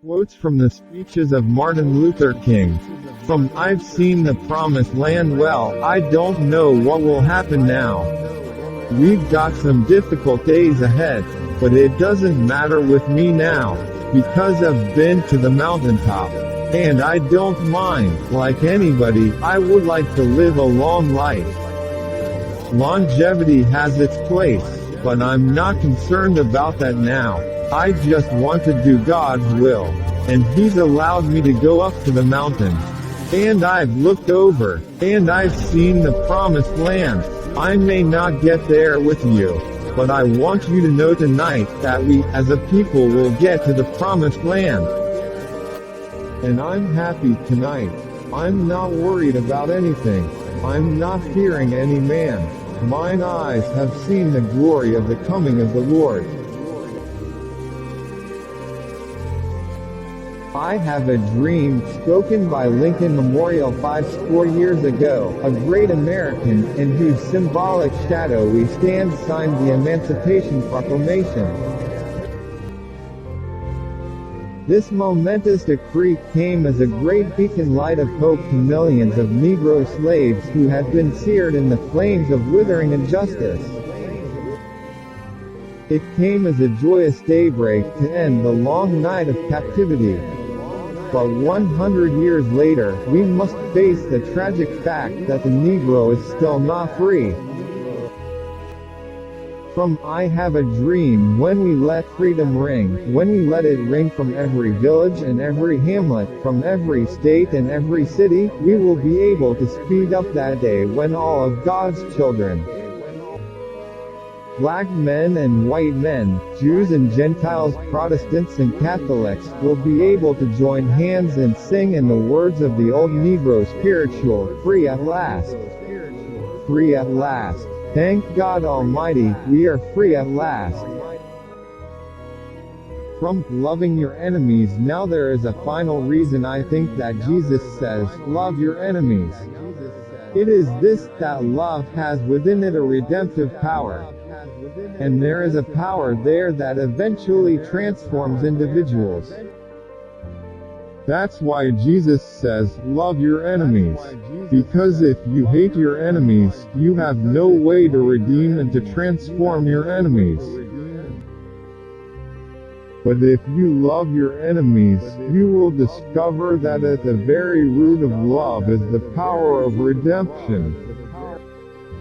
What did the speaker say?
Quotes from the speeches of Martin Luther King. From I've seen the promised land well, I don't know what will happen now. We've got some difficult days ahead, but it doesn't matter with me now, because I've been to the mountaintop. And I don't mind, like anybody, I would like to live a long life. Longevity has its place, but I'm not concerned about that now. I just want to do God's will, and He's allowed me to go up to the mountain. And I've looked over, and I've seen the promised land. I may not get there with you, but I want you to know tonight that we, as a people, will get to the promised land. And I'm happy tonight. I'm not worried about anything. I'm not fearing any man. Mine eyes have seen the glory of the coming of the Lord. I have a dream, spoken by Lincoln Memorial 50 years ago, a great American, in whose symbolic shadow we stand, signed the Emancipation Proclamation. This momentous decree came as a great beacon light of hope to millions of Negro slaves who had been seared in the flames of withering injustice. It came as a joyous daybreak to end the long night of captivity. But 100 years later, we must face the tragic fact that the Negro is still not free. From I have a dream, when we let freedom ring, when we let it ring from every village and every hamlet, from every state and every city, we will be able to speed up that day when all of God's children, black men and white men, Jews and Gentiles, Protestants and Catholics, will be able to join hands and sing in the words of the old Negro spiritual, free at last. Free at last. Thank God Almighty, we are free at last. From loving your enemies. Now there is a final reason I think that Jesus says, love your enemies. It is this, that love has within it a redemptive power. And there is a power there that eventually transforms individuals. That's why Jesus says, love your enemies. Because if you hate your enemies, you have no way to redeem and to transform your enemies. But if you love your enemies, you will discover that at the very root of love is the power of redemption.